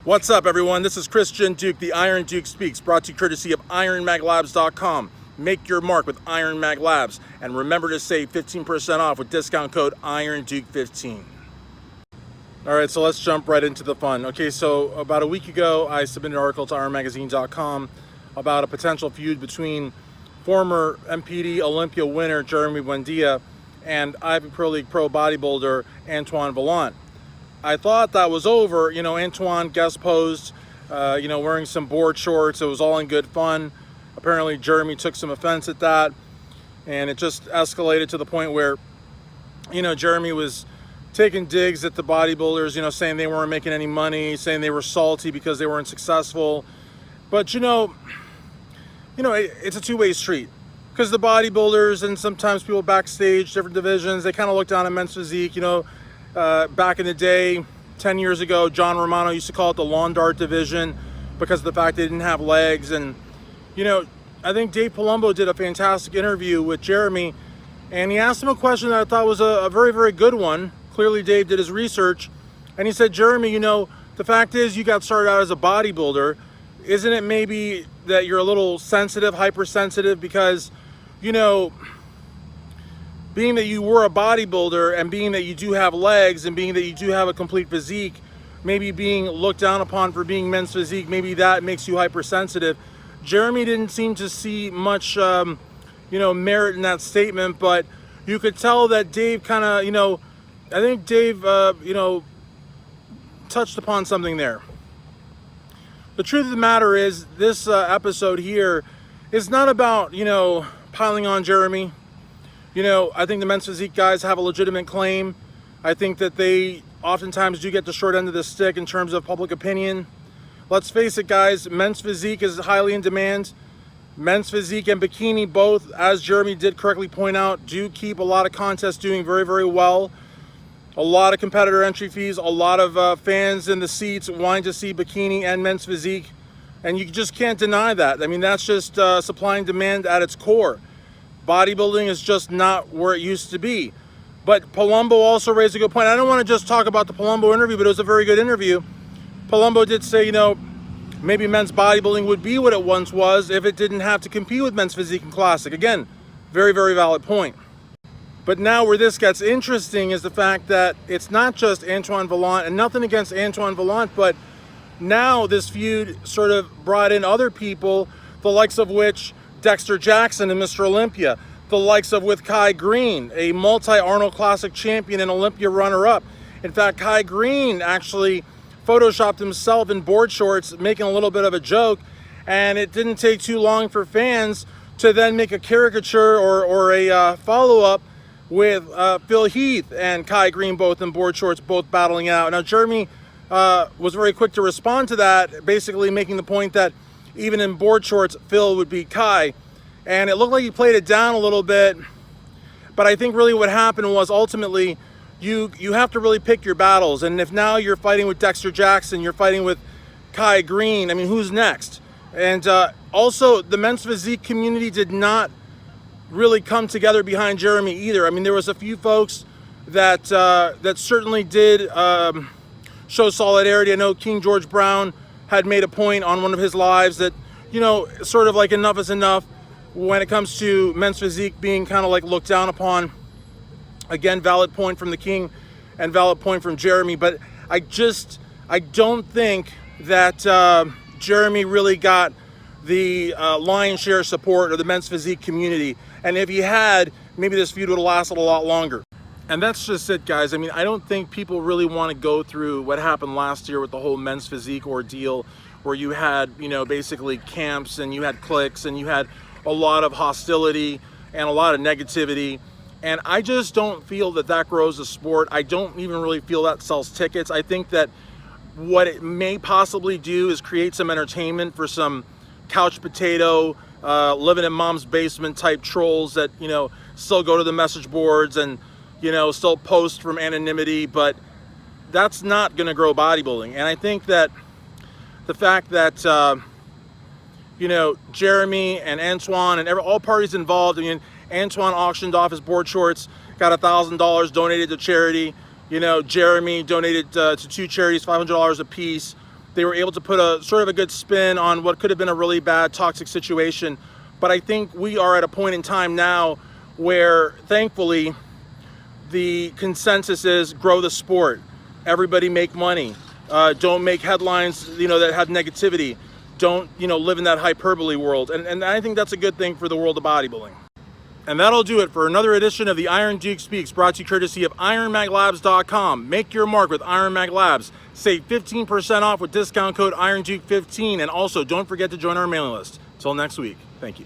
What's up, everyone? This is Christian Duque, the Iron Duque Speaks, brought to you courtesy of IronMagLabs.com. Make your mark with Iron Mag Labs, and remember to save 15% off with discount code IronDuque15. All right, so let's jump right into the fun. Okay, so about a week ago, I submitted an article to IronMagazine.com about a potential feud between former MPD Olympia winner Jeremy Buendia and Ivy Pro League pro bodybuilder Antoine Vaillant. I thought that was over. You know, Antoine guest posed, wearing some board shorts. It was all in good fun. Apparently, Jeremy took some offense at that, and it just escalated to the point where, Jeremy was taking digs at the bodybuilders, saying they weren't making any money, saying they were salty because they weren't successful. But, it's a two-way street, because the bodybuilders and sometimes people backstage, different divisions, they kind of look down at men's physique. Back in the day, 10 years ago, John Romano used to call it the lawn dart division because of the fact they didn't have legs. And, I think Dave Palumbo did a fantastic interview with Jeremy, and he asked him a question that I thought was a very, very good one. Clearly, Dave did his research, and he said, Jeremy, the fact is you got started out as a bodybuilder. Isn't it maybe that you're a little sensitive, hypersensitive, because, being that you were a bodybuilder and being that you do have legs and being that you do have a complete physique, maybe being looked down upon for being men's physique, maybe that makes you hypersensitive. Jeremy didn't seem to see much, merit in that statement, but you could tell that Dave kind of, I think Dave, touched upon something there. The truth of the matter is, this episode here is not about, piling on Jeremy. I think the men's physique guys have a legitimate claim. I think that they oftentimes do get the short end of the stick in terms of public opinion. Let's face it, guys, men's physique is highly in demand. Men's physique and bikini both, as Jeremy did correctly point out, do keep a lot of contests doing very, very well. A lot of competitor entry fees, a lot of fans in the seats wanting to see bikini and men's physique. And you just can't deny that. I mean, that's just supply and demand at its core. Bodybuilding is just not where it used to be. But Palumbo also raised a good point. I don't want to just talk about the Palumbo interview, but it was a very good interview. Palumbo did say, maybe men's bodybuilding would be what it once was if it didn't have to compete with men's physique and classic. Again, very, very valid point. But now where this gets interesting is the fact that it's not just Antoine Vaillant, and nothing against Antoine Vaillant, but now this feud sort of brought in other people, the likes of which Dexter Jackson and Mr. Olympia, the likes of with Kai Greene, a multi-Arnold Classic champion and Olympia runner-up. In fact, Kai Greene actually photoshopped himself in board shorts, making a little bit of a joke, and it didn't take too long for fans to then make a caricature or a follow-up with Phil Heath and Kai Greene, both in board shorts, both battling out. Now, Jeremy was very quick to respond to that, basically making the point that even in board shorts, Phil would beat Kai. And it looked like he played it down a little bit. But I think really what happened was ultimately you have to really pick your battles. And if now you're fighting with Dexter Jackson, you're fighting with Kai Greene, I mean, who's next? And also, the men's physique community did not really come together behind Jeremy either. I mean, there was a few folks that that certainly did show solidarity. I know King George Brown had made a point on one of his lives that, sort of like enough is enough when it comes to men's physique being kind of like looked down upon. Again, valid point from the King and valid point from Jeremy. But I don't think that Jeremy really got the lion's share support of the men's physique community. And if he had, maybe this feud would have lasted a lot longer. And that's just it, guys. I mean, I don't think people really want to go through what happened last year with the whole men's physique ordeal, where you had, basically camps and you had cliques and you had a lot of hostility and a lot of negativity. And I just don't feel that that grows the sport. I don't even really feel that sells tickets. I think that what it may possibly do is create some entertainment for some couch potato, living in mom's basement type trolls that, still go to the message boards and, still post from anonymity, but that's not going to grow bodybuilding. And I think that the fact that, Jeremy and Antoine and all parties involved, I mean, Antoine auctioned off his board shorts, got $1,000 donated to charity. Jeremy donated to two charities, $500 a piece. They were able to put a sort of a good spin on what could have been a really bad, toxic situation. But I think we are at a point in time now where, thankfully, the consensus is grow the sport. Everybody make money. Don't make headlines, that have negativity. Don't, live in that hyperbole world. And I think that's a good thing for the world of bodybuilding. And that'll do it for another edition of the Iron Duque Speaks, brought to you courtesy of IronMagLabs.com. Make your mark with Iron Mag Labs. Save 15% off with discount code IronDuque15. And also, don't forget to join our mailing list. Till next week, thank you.